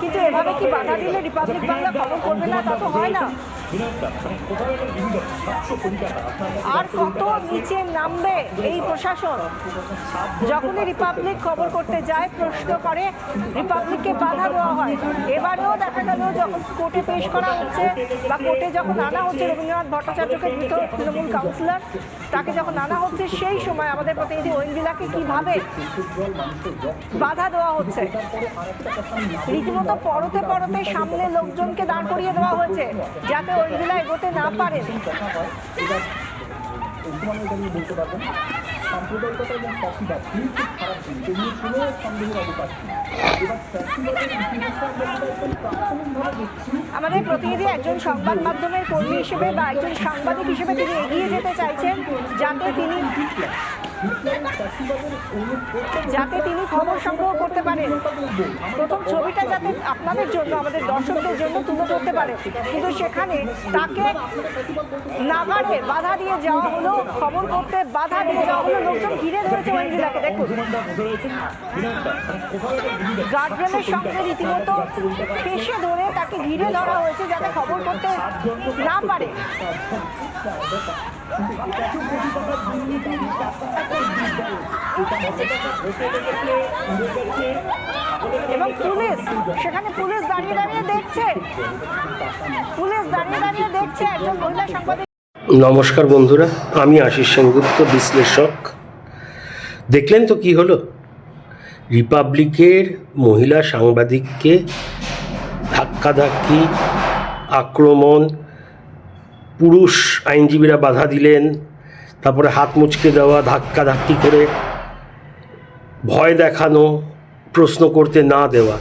কিন্তু এভাবে কি বাধা দিলে রিপাবলিক বাংলা খবর করবে না? তা তো হয় না। আর কত নিচে নামবে এই প্রশাসন? যখনই রিপাবলিক খবর করতে যায় প্রশ্ন করে, রিপাবলিককে বাধা দেওয়া হয়। এবারেও দেখা গেল যখন কোর্টে পেশ করা হচ্ছে বা কোর্টে যখন আনা হচ্ছে রবীন্দ্রনাথ ভট্টাচার্যকে, ধৃত তৃণমূল কাউন্সিলর, তাকে যখন আনা হচ্ছে সেই সময় আমাদের প্রতিনিধি ঐন্দ্রিলাকে কিভাবে বাধা দেওয়া হচ্ছে। রীতিমতো পরতে পরতে সামনে লোকজনকে দাঁড় করিয়ে দেওয়া হয়েছে যাতে ঐন্দ্রিলা এগোতে না পারেন। আমাদের প্রতিনিধি একজন সংবাদ মাধ্যমের কর্মী হিসেবে বা একজন সাংবাদিক হিসেবে তিনি এগিয়ে যেতে চাইছেন যাতে তিনি খবর সংগ্রহ করতে পারেন, প্রথম ছবিটা যাতে আপনাদের জন্য, আমাদের দর্শকদের জন্য তুলে ধরতে পারে। কিন্তু সেখানে তাকে নাগারে বাধা দিয়ে যাওয়া হলো, খবর করতে বাধা দিয়ে যাওয়া হলো। লোকজন ঘিরে ধরেছে ঐন্দ্রিলাকে। দেখুন, গার্ডরেলের সঙ্গে রীতিমতো পেশে ধরে তাকে ঘিরে ধরা হয়েছে যাতে খবর করতে না পারে। এবং পুলিশ, সেখানে পুলিশ দাঁড়িয়ে দাঁড়িয়ে দেখছে, একজন মহিলা সাংবাদিক। নমস্কার বন্ধুরা, আমি আশিস সেনগুপ্ত, বিশ্লেষক। দেখলেন তো কি হলো? রিপাবলিকের মহিলা সাংবাদিককে ধাক্কাধাক্কি, আক্রমণ, পুরুষ আইনজীবীরা বাধা দিলেন, তারপরে হাত মুচকে দেওয়া, ধাক্কাধাক্কি করে ভয় দেখানো, প্রশ্ন করতে না দেওয়া।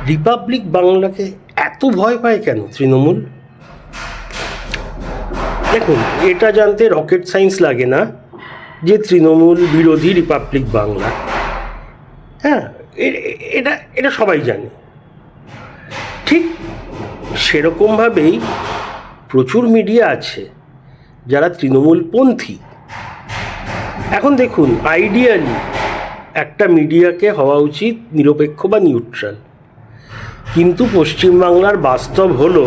রিপাবলিক বাংলাকে এত ভয় পায় কেন তৃণমূল? দেখুন, এটা জানতে রকেট সায়েন্স লাগে না যে তৃণমূল বিরোধী রিপাবলিক বাংলা। হ্যাঁ, এটা সবাই জানে। ঠিক সেরকমভাবেই প্রচুর মিডিয়া আছে যারা তৃণমূলপন্থী। এখন দেখুন, আইডিয়ালি একটা মিডিয়াকে হওয়া উচিত নিরপেক্ষ বা নিউট্রাল, কিন্তু পশ্চিমবাংলার বাস্তব হলো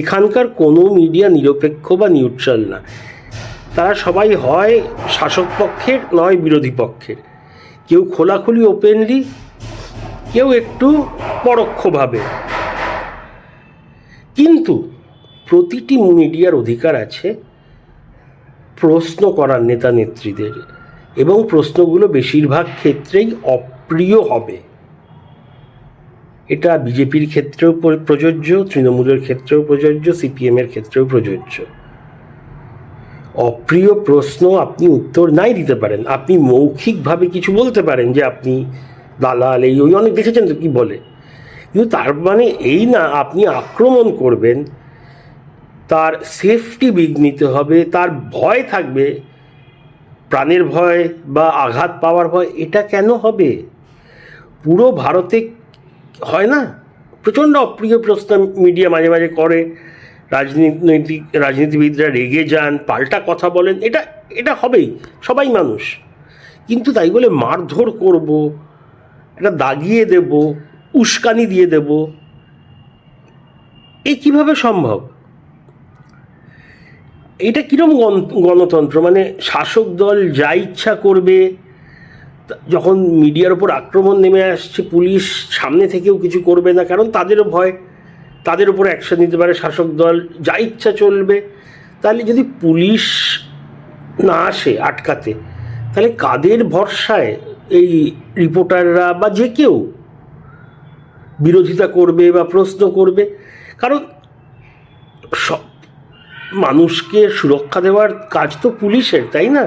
এখানকার কোনো মিডিয়া নিরপেক্ষ বা নিউট্রাল না। তারা সবাই হয় শাসক পক্ষের, নয় বিরোধী পক্ষের। কেউ খোলাখুলি ওপেনলি, কেউ একটু পরোক্ষভাবে। কিন্তু প্রতিটি মিডিয়ার অধিকার আছে প্রশ্ন করার নেতা নেত্রীদের, এবং প্রশ্নগুলো বেশিরভাগ ক্ষেত্রেই অপ্রিয় হবে। এটা বিজেপির ক্ষেত্রেও প্রযোজ্য, তৃণমূলের ক্ষেত্রেও প্রযোজ্য, সিপিএমের ক্ষেত্রেও প্রযোজ্য। অপ্রিয় প্রশ্ন আপনি উত্তর নাই দিতে পারেন, আপনি মৌখিকভাবে কিছু বলতে পারেন যে আপনি দালাল, এই ওই অনেক দেখেছেন তো কি বলে, কিন্তু তার মানে এই না আপনি আক্রমণ করবেন। তার সেফটি বিঘ্নিত হবে, তার ভয় থাকবে, প্রাণের ভয় বা আঘাত পাওয়ার ভয়। এটা কেন হবে? পুরো ভারতে হয় না? প্রচণ্ড অপ্রিয় প্রশ্ন মিডিয়া মাঝে মাঝে করে, রাজনীতিবিদরা রেগে যান, পাল্টা কথা বলেন। এটা হবেই, সবাই মানুষ। কিন্তু তাই বলে মারধর করব, এটা দাগিয়ে দেব, উস্কানি দিয়ে দেব, এ কিভাবে সম্ভব? এটা কীরকম গণতন্ত্র? মানে শাসক দল যা ইচ্ছা করবে। যখন মিডিয়ার ওপর আক্রমণ নেমে আসছে, পুলিশ সামনে থেকেও কিছু করবে না, কারণ তাদেরও ভয়, তাদের উপর অ্যাকশন নিতে পারে শাসক দল, যা ইচ্ছা চলবে। তাহলে যদি পুলিশ না আসে আটকাতে, তাহলে কাদের ভরসায় এই রিপোর্টাররা বা যে কেউ বিরোধিতা করবে বা প্রশ্ন করবে? কারণ সব মানুষকে সুরক্ষা দেওয়ার কাজ তো পুলিশের, তাই না?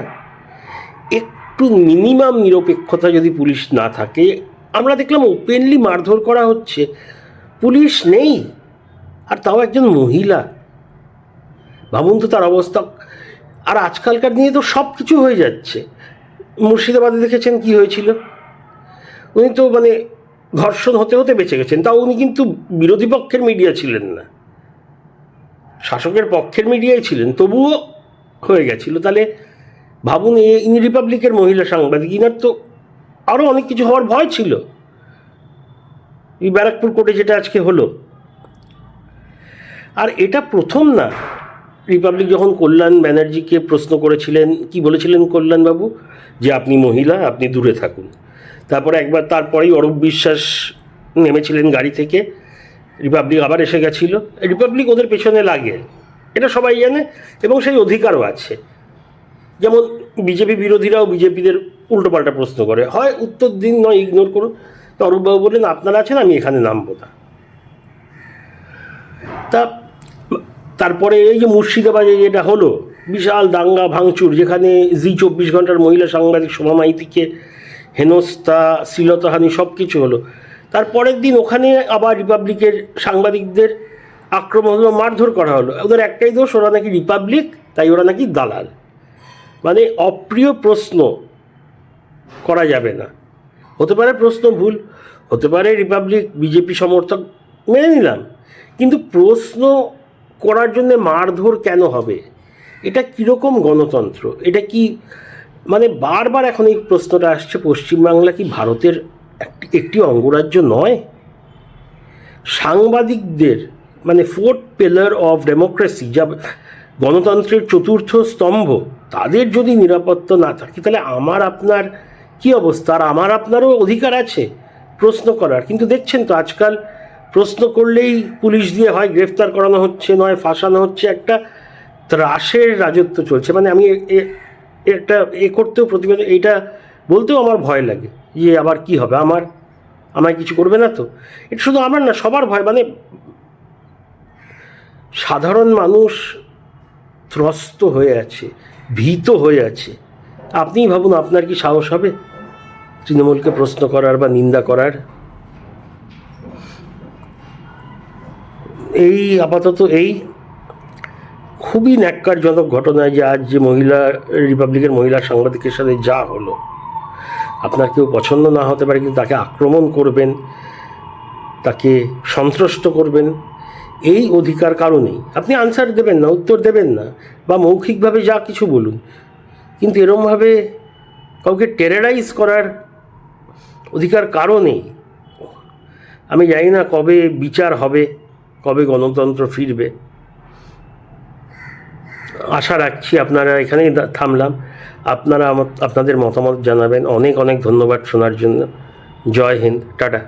একটু মিনিমাম নিরপেক্ষতা যদি পুলিশ না থাকে, আমরা দেখলাম ওপেনলি মারধর করা হচ্ছে, পুলিশ নেই, আর তাও একজন মহিলা। ভাবুন তো তার অবস্থা। আর আজকালকার দিনে তো সব কিছু হয়ে যাচ্ছে। মুর্শিদাবাদে দেখেছেন কি হয়েছিল? উনি তো মানে ধর্ষণ হতে হতে বেঁচে গেছেন, তাও উনি কিন্তু বিরোধী পক্ষের মিডিয়া ছিলেন না, শাসকের পক্ষের মিডিয়াই ছিলেন, তবুও হয়ে গেছিল। তাহলে ভাবুন, ইনি রিপাবলিকের মহিলা সাংবাদিক, ইনার তো আরও অনেক কিছু হওয়ার ভয় ছিল। এই ব্যারাকপুর কোর্টে যেটা আজকে হলো। আর এটা প্রথম না। রিপাবলিক যখন কল্যাণ ব্যানার্জিকে প্রশ্ন করেছিলেন, কি বলেছিলেন কল্যাণবাবু, যে আপনি মহিলা, আপনি দূরে থাকুন। তারপরে একবার তারপরেই অরূপ বিশ্বাস নেমেছিলেন গাড়ি থেকে, রিপাবলিক আবার এসে গেছিল। রিপাবলিক ওদের পেছনে লাগে, এটা সবাই জানে, এবং সেই অধিকারও আছে। যেমন বিজেপি বিরোধীরাও বিজেপিদের উল্টোপাল্টা প্রশ্ন করে, হয় উত্তর দিন, নয় ইগনোর করুন। তো অরূপবাবু বললেন আপনারা আছেন, আমি এখানে নামবো না। তারপরে এই যে মুর্শিদাবাদে যেটা হলো, বিশাল দাঙ্গা ভাঙচুর, যেখানে জি 24 ঘন্টার মহিলা সাংবাদিক সোমা মাইতিকে হেনস্থা, শ্লীলতাহানি সব কিছু হলো। তারপরের দিন ওখানে আবার রিপাবলিকের সাংবাদিকদের আক্রমণ হলো, মারধর করা হলো। ওদের একটাই দোষ, ওরা নাকি রিপাবলিক, তাই ওরা নাকি দালাল। মানে অপ্রিয় প্রশ্ন করা যাবে না। হতে পারে প্রশ্ন ভুল, হতে পারে রিপাবলিক বিজেপি সমর্থক, মেনে নিলাম, কিন্তু প্রশ্ন করার জন্য মারধর কেন হবে? এটা কীরকম গণতন্ত্র? এটা কি মানে বারবার এখন এই প্রশ্নটা আসছে, পশ্চিমবাংলা কি ভারতের একটি অঙ্গরাজ্য নয়? সাংবাদিকদের মানে ফোর্থ পিলার অফ ডেমোক্রেসি, যা গণতন্ত্রের চতুর্থ স্তম্ভ, তাদের যদি নিরাপত্তা না থাকে, তাহলে আমার আপনার কি অবস্থা? আর আমার আপনারও অধিকার আছে প্রশ্ন করার। কিন্তু দেখছেন তো আজকাল প্রশ্ন করলেই পুলিশ দিয়ে হয় গ্রেফতার করানো হচ্ছে, নয় ফাঁসানো হচ্ছে। একটা ত্রাসের রাজত্ব চলছে। মানে আমি একটা করতেও প্রতিবাদ, এইটা বলতেও আমার ভয় লাগে যে আবার কি হবে, আমায় কিছু করবে না তো? এটা শুধু আমার না, সবার ভয়। মানে সাধারণ মানুষ ত্রস্ত হয়ে আছে, ভীত হয়ে আছে। আপনিই ভাবুন, আপনার কি সাহস হবে তৃণমূলকে প্রশ্ন করার বা নিন্দা করার? এই আপাতত এই খুবই ন্যাক্কারজনক ঘটনা যে আজ যে রিপাবলিকের মহিলা সাংবাদিকের সাথে যা হলো। আপনার কেউ পছন্দ না হতে পারে, কিন্তু তাকে আক্রমণ করবেন, তাকে সন্ত্রস্ত করবেন, এই অধিকার কারো নেই। আপনি আনসার দেবেন না, উত্তর দেবেন না, বা মৌখিকভাবে যা কিছু বলুন, কিন্তু এরমভাবে কাউকে টেরারাইজ করার অধিকার কারো নেই। আমি জানি না কবে বিচার হবে, কবে গণতন্ত্র ফিরবে। আশা রাখছি। আপনারা এখানেই থামলাম। আপনারা আপনাদের মতামত জানাবেন। অনেক অনেক ধন্যবাদ শোনার জন্য। জয় হিন্দ, টাটা।